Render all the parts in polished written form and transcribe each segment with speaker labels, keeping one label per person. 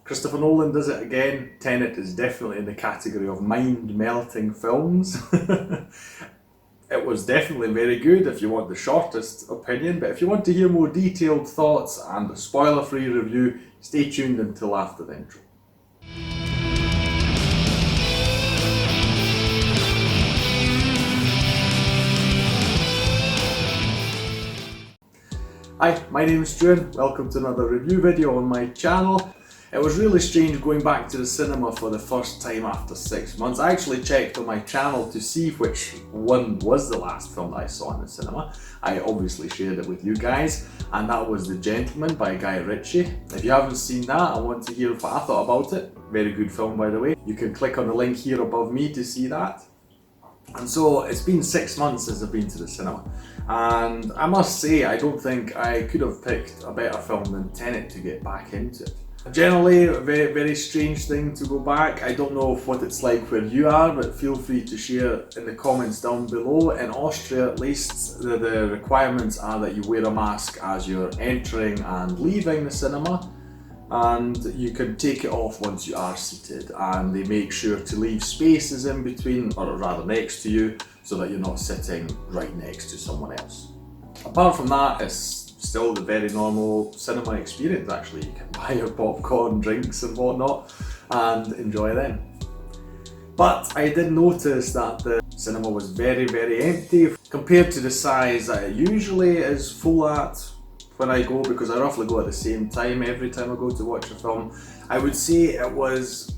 Speaker 1: Christopher Nolan does it again. Tenet is definitely in the category of mind-melting films. It was definitely very good if you want the shortest opinion, but if you want to hear more detailed thoughts and a spoiler-free review, stay tuned until after the intro. Hi, my name is Stuart. Welcome to another review video on my channel. It was really strange going back to the cinema for the first time after 6 months. I actually checked on my channel to see which one was the last film that I saw in the cinema. I obviously shared it with you guys, and that was The Gentleman by Guy Ritchie. If you haven't seen that, I want to hear what I thought about it. Very good film, by the way. You can click on the link here above me to see that. And so it's been 6 months since I've been to the cinema, and I must say I don't think I could have picked a better film than Tenet to get back into it. Generally a very strange thing to go back. I don't know what it's like where you are, but feel free to share in the comments down below. In Austria at least, the requirements are that you wear a mask as you're entering and leaving the cinema, and you can take it off once you are seated, and they make sure to leave spaces in between, or rather next to you, so that you're not sitting right next to someone else. Apart from that, it's still the very normal cinema experience. Actually, you can buy your popcorn, drinks and whatnot and enjoy them. But I did notice that the cinema was very empty compared to the size that it usually is full at when I go, because I roughly go at the same time every time I go to watch a film. I would say it was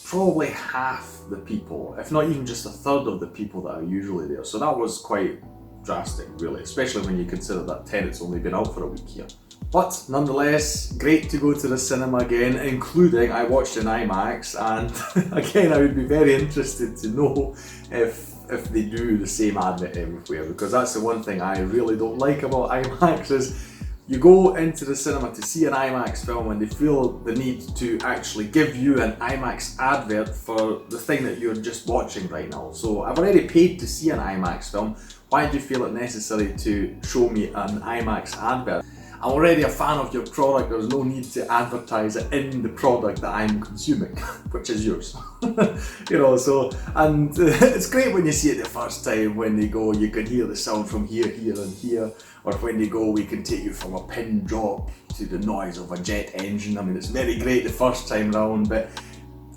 Speaker 1: probably half the people, if not even just a third of the people that are usually there. So that was quite drastic, really, especially when you consider that Tenet's only been out for a week here. But nonetheless, great to go to the cinema again, including I watched in IMAX, and again I would be very interested to know if they do the same advert everywhere, because that's the one thing I really don't like about IMAX is you go into the cinema to see an IMAX film and they feel the need to actually give you an IMAX advert for the thing that you're just watching right now. So I've already paid to see an IMAX film. Why do you feel it necessary to show me an IMAX advert? I'm already a fan of your product. There's no need to advertise it in the product that I'm consuming, which is yours. You know, so, and it's great when you see it the first time, when they go, you can hear the sound from here, here and here, or when they go, we can take you from a pin drop to the noise of a jet engine. I mean, it's very great the first time round, but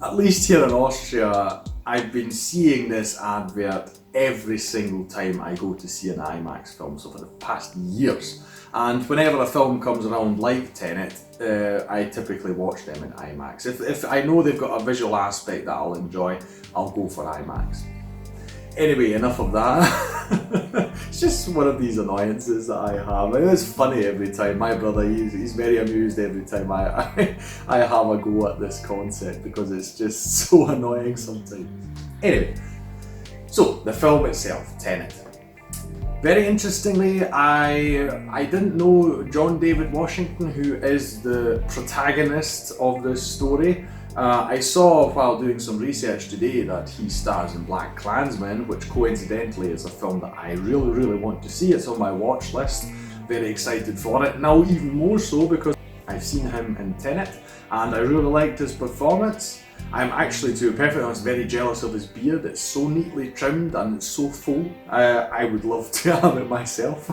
Speaker 1: at least here in Austria, I've been seeing this advert every single time I go to see an IMAX film, so for the past years. And whenever a film comes around like Tenet, I typically watch them in IMAX. If I know they've got a visual aspect that I'll enjoy, I'll go for IMAX. Anyway, enough of that. It's just one of these annoyances that I have. It's funny every time. My brother, he's very amused every time I have a go at this concept, because it's just so annoying sometimes. Anyway, so the film itself, Tenet. Very interestingly, I didn't know John David Washington, who is the protagonist of this story. I saw while doing some research today that he stars in BlacKkKlansman, which coincidentally is a film that I really want to see. It's on my watch list. Very excited for it. Now even more so because I've seen him in Tenet and I really liked his performance. I'm actually, to be perfectly honest, very jealous of his beard. It's so neatly trimmed and it's so full. I would love to have it myself.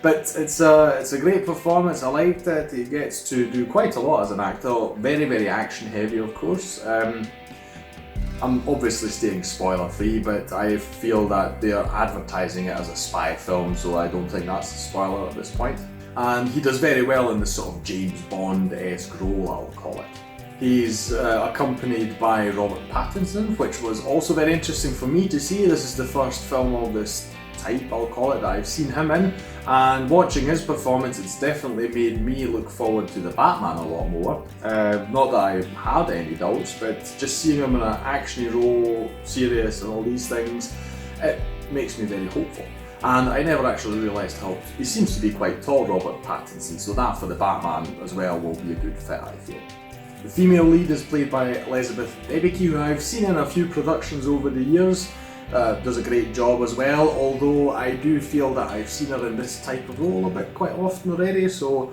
Speaker 1: But it's a great performance. I liked it. He gets to do quite a lot as an actor. Very action heavy, of course. I'm obviously staying spoiler free, but I feel that they are advertising it as a spy film, so I don't think that's a spoiler at this point. And he does very well in this sort of James Bond-esque role, I'll call it. He's accompanied by Robert Pattinson, which was also very interesting for me to see. This is the first film of this type, I'll call it, that I've seen him in, and watching his performance, it's definitely made me look forward to the Batman a lot more. Not that I had any doubts, but just seeing him in an actiony role, serious and all these things, it makes me very hopeful. And I never actually realised how he seems to be quite tall, Robert Pattinson, so that for the Batman as well will be a good fit, I feel. The female lead is played by Elizabeth Debicki, who I've seen in a few productions over the years. Does a great job as well, although I do feel that I've seen her in this type of role a bit quite often already, so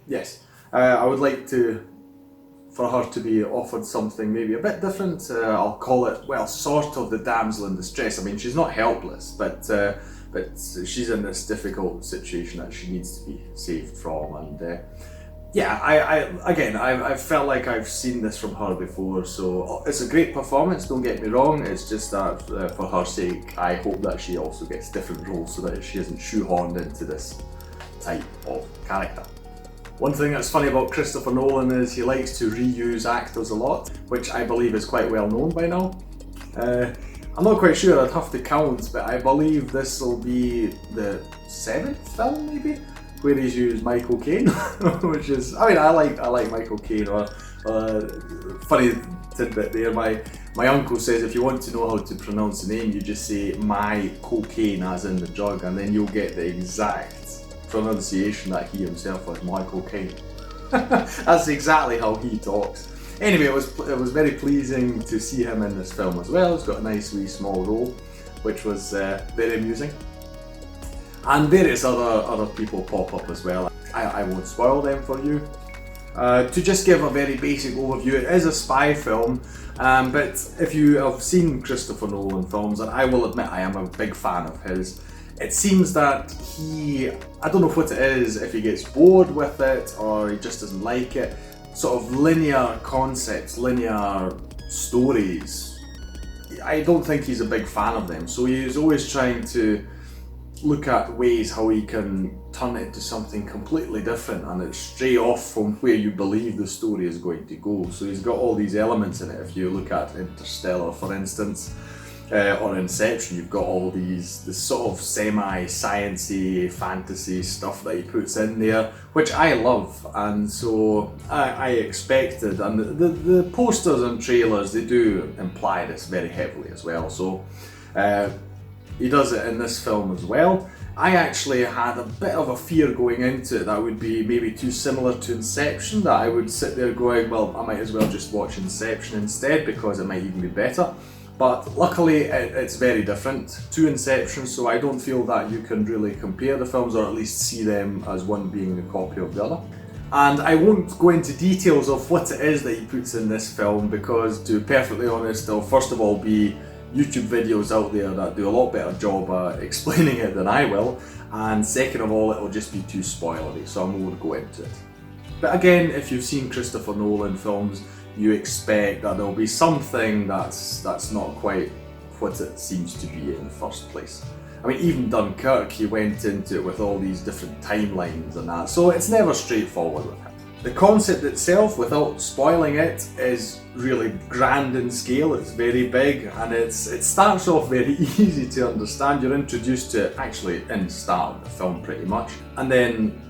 Speaker 1: yes. I would like for her to be offered something maybe a bit different. I'll call it, well, sort of the damsel in distress. I mean, she's not helpless, but she's in this difficult situation that she needs to be saved from. And yeah, I felt like I've seen this from her before, so it's a great performance, don't get me wrong. It's just that for her sake, I hope that she also gets different roles so that she isn't shoehorned into this type of character. One thing that's funny about Christopher Nolan is he likes to reuse actors a lot, which I believe is quite well known by now. I'm not quite sure, I'd have to count, but I believe this will be the 7th film maybe, where he's used Michael Caine, which is, I mean, I like Michael Caine. Or funny tidbit there, my uncle says if you want to know how to pronounce the name, you just say my cocaine, as in the drug, and then you'll get the exact pronunciation that he himself was, Michael Caine. That's exactly how he talks. Anyway, it was very pleasing to see him in this film as well. He's got a nice wee small role, which was very amusing. And various other people pop up as well. I won't spoil them for you. To just give a very basic overview, it is a spy film, but if you have seen Christopher Nolan films, and I will admit I am a big fan of his, it seems that I don't know what it is, if he gets bored with it or he just doesn't like it, sort of linear concepts, linear stories. I don't think he's a big fan of them, so he's always trying to look at ways how he can turn it into something completely different and it's stray off from where you believe the story is going to go. So he's got all these elements in it. If you look at Interstellar, for instance, or Inception, you've got all this sort of semi-sciencey fantasy stuff that he puts in there, which I love, and so I expected, and the posters and trailers, they do imply this very heavily as well, so he does it in this film as well. I actually had a bit of a fear going into it that would be maybe too similar to Inception, that I would sit there going, well, I might as well just watch Inception instead because it might even be better. But luckily it's very different to Inception, so I don't feel that you can really compare the films, or at least see them as one being a copy of the other. And I won't go into details of what it is that he puts in this film because, to be perfectly honest, there'll first of all be YouTube videos out there that do a lot better job at explaining it than I will, and second of all, it'll just be too spoilery, so I won't go into it. But again, if you've seen Christopher Nolan films, you expect that there'll be something that's not quite what it seems to be in the first place. I mean, even Dunkirk, he went into it with all these different timelines and that, so it's never straightforward with him. The concept itself, without spoiling it, is really grand in scale. It's very big, and it starts off very easy to understand. You're introduced to it actually in the start of the film pretty much, and then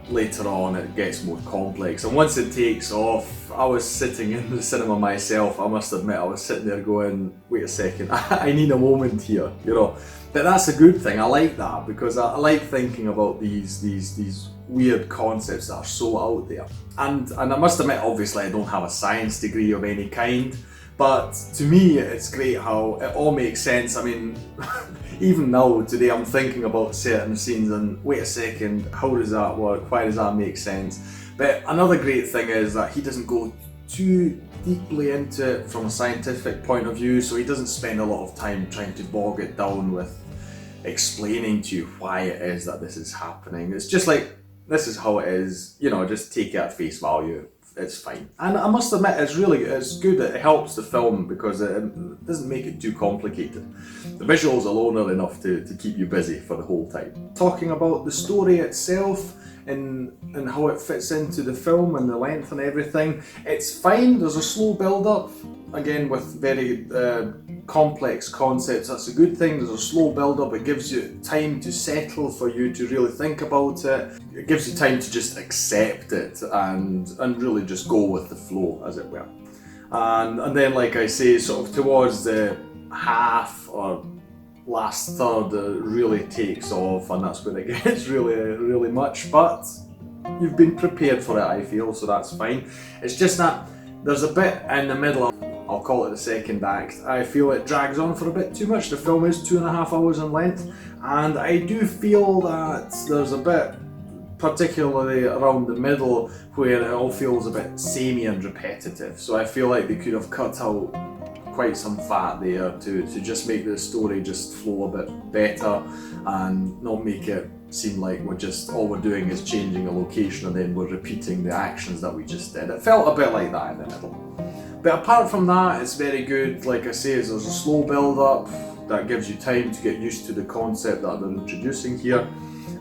Speaker 1: later on it gets more complex, and once it takes off, I was sitting in the cinema myself, I must admit, I was sitting there going, wait a second, I need a moment here, you know. But that's a good thing, I like that, because I like thinking about these weird concepts that are so out there. And I must admit, obviously I don't have a science degree of any kind, but to me it's great how it all makes sense. I mean, even now, today, I'm thinking about certain scenes and wait a second, how does that work? Why does that make sense? But another great thing is that he doesn't go too deeply into it from a scientific point of view, so he doesn't spend a lot of time trying to bog it down with explaining to you why it is that this is happening. It's just like, this is how it is, you know, just take it at face value. It's fine. And I must admit, it's good, it helps the film because it doesn't make it too complicated. The visuals alone are enough to keep you busy for the whole time. Talking about the story itself and how it fits into the film and the length and everything, it's fine. There's a slow build up, again with very complex concepts. That's a good thing. There's a slow build up. It gives you time to settle, for you to really think about it. It gives you time to just accept it and really just go with the flow, as it were. And then, like I say, sort of towards the half or last third, it really takes off, and that's when it gets really much. But you've been prepared for it, I feel, so that's fine. It's just that there's a bit in the middle, I'll call it the second act, I feel it drags on for a bit too much. The film is 2.5 hours in length, and I do feel that there's a bit particularly around the middle where it all feels a bit samey and repetitive. So I feel like they could have cut out quite some fat there to just make the story just flow a bit better and not make it seem like all we're doing is changing a location and then we're repeating the actions that we just did. It felt a bit like that in the middle. But apart from that, it's very good. Like I say, there's a slow build up that gives you time to get used to the concept that they're introducing here.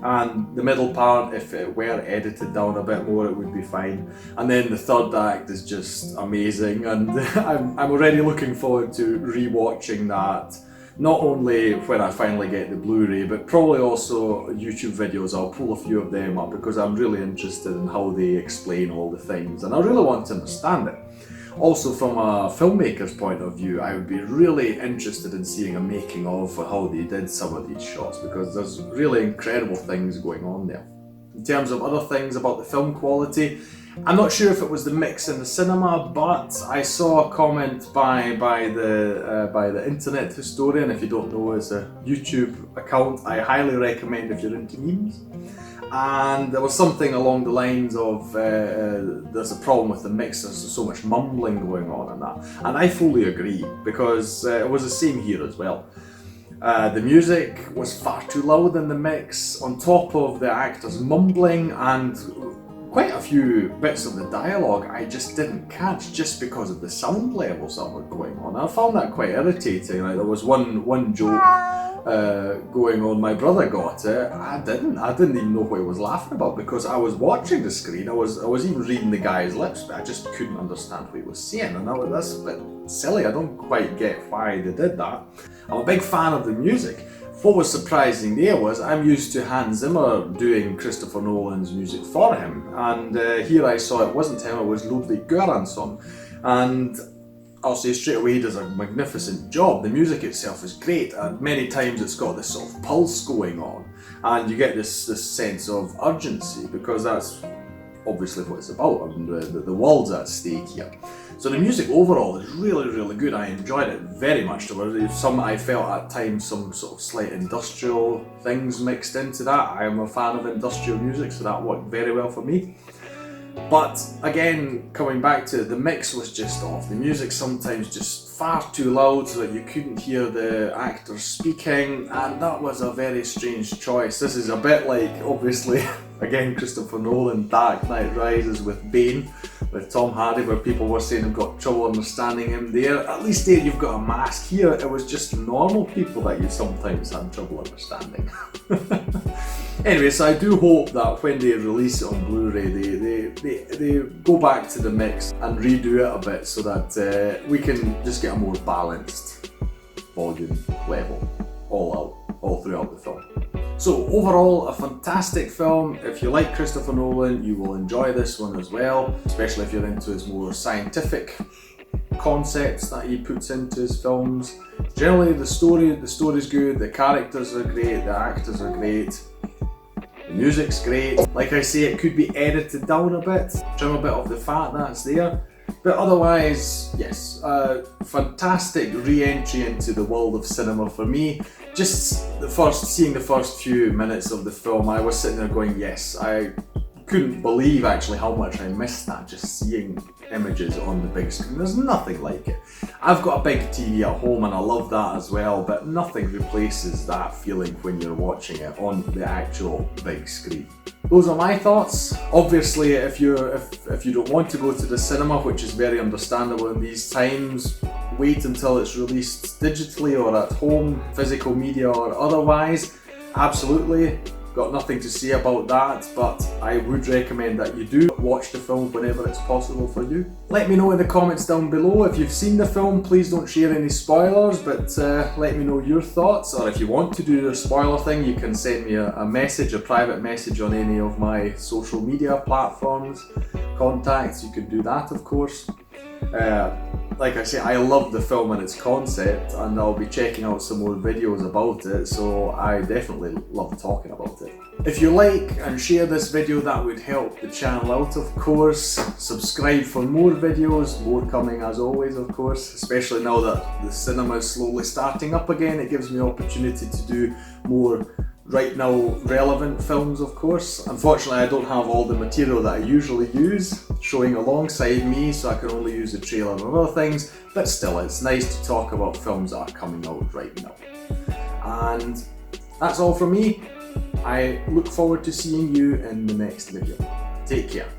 Speaker 1: And the middle part, if it were edited down a bit more, it would be fine. And then the third act is just amazing, and I'm already looking forward to re-watching that. Not only when I finally get the Blu-ray, but probably also YouTube videos. I'll pull a few of them up because I'm really interested in how they explain all the things, and I really want to understand it. Also, from a filmmaker's point of view, I would be really interested in seeing a making of for how they did some of these shots, because there's really incredible things going on there. In terms of other things about the film quality, I'm not sure if it was the mix in the cinema, but I saw a comment by the internet historian. If you don't know, it's a YouTube account I highly recommend if you're into memes. And there was something along the lines of there's a problem with the mix, there's so much mumbling going on in that. And I fully agree, because it was the same here as well. The music was far too loud in the mix, on top of the actors mumbling, and quite a few bits of the dialogue I just didn't catch just because of the sound levels that were going on. I found that quite irritating. Like, there was one joke going on, my brother got it. I didn't even know what he was laughing about, because I was watching the screen. I was even reading the guy's lips, but I just couldn't understand what he was saying, and that's a bit silly. I don't quite get why they did that. I'm a big fan of the music. What was surprising there was I'm used to Hans Zimmer doing Christopher Nolan's music for him, and here I saw it wasn't him, it was Ludwig Göransson, and I'll say straight away he does a magnificent job. The music itself is great, and many times it's got this sort of pulse going on, and you get this sense of urgency, because that's obviously what it's about, and the world's at stake here. So the music overall is really, really good. I enjoyed it very much. There were I felt at times some sort of slight industrial things mixed into that. I am a fan of industrial music, so that worked very well for me. But again, coming back to it, the mix was just off. The music sometimes just far too loud so that you couldn't hear the actors speaking, and that was a very strange choice. This is a bit like, obviously, again, Christopher Nolan, Dark Knight Rises with Bane, with Tom Hardy, where people were saying they've got trouble understanding him there. At least there you've got a mask. Here it was just normal people that you sometimes had trouble understanding. Anyway, so I do hope that when they release it on Blu-ray, they go back to the mix and redo it a bit, so that we can just get a more balanced volume level all throughout the film. So overall, a fantastic film. If you like Christopher Nolan, you will enjoy this one as well, especially if you're into his more scientific concepts that he puts into his films. Generally, the story's good, the characters are great, the actors are great, the music's great. Like I say, it could be edited down a bit, trim a bit of the fat that's there. But otherwise, yes, fantastic re-entry into the world of cinema for me. Just seeing the first few minutes of the film, I was sitting there going, yes, I couldn't believe actually how much I missed that, just seeing images on the big screen. There's nothing like it. I've got a big TV at home and I love that as well, but nothing replaces that feeling when you're watching it on the actual big screen. Those are my thoughts. Obviously, if you don't want to go to the cinema, which is very understandable in these times, wait until it's released digitally or at home, physical media or otherwise. Absolutely, got nothing to say about that, but I would recommend that you do watch the film whenever it's possible for you. Let me know in the comments down below if you've seen the film. Please don't share any spoilers, but let me know your thoughts, or if you want to do the spoiler thing, you can send me a message, a private message on any of my social media platforms, contacts. You can do that, of course. Like I say, I love the film and its concept, and I'll be checking out some more videos about it, so I definitely love talking about it. If you like and share this video, that would help the channel out, of course. Subscribe for more videos, more coming as always, of course, especially now that the cinema is slowly starting up again. It gives me opportunity to do more right now relevant films, of course. Unfortunately, I don't have all the material that I usually use showing alongside me, so I can only use the trailer and other things, but still, it's nice to talk about films that are coming out right now. And that's all from me. I look forward to seeing you in the next video. Take care.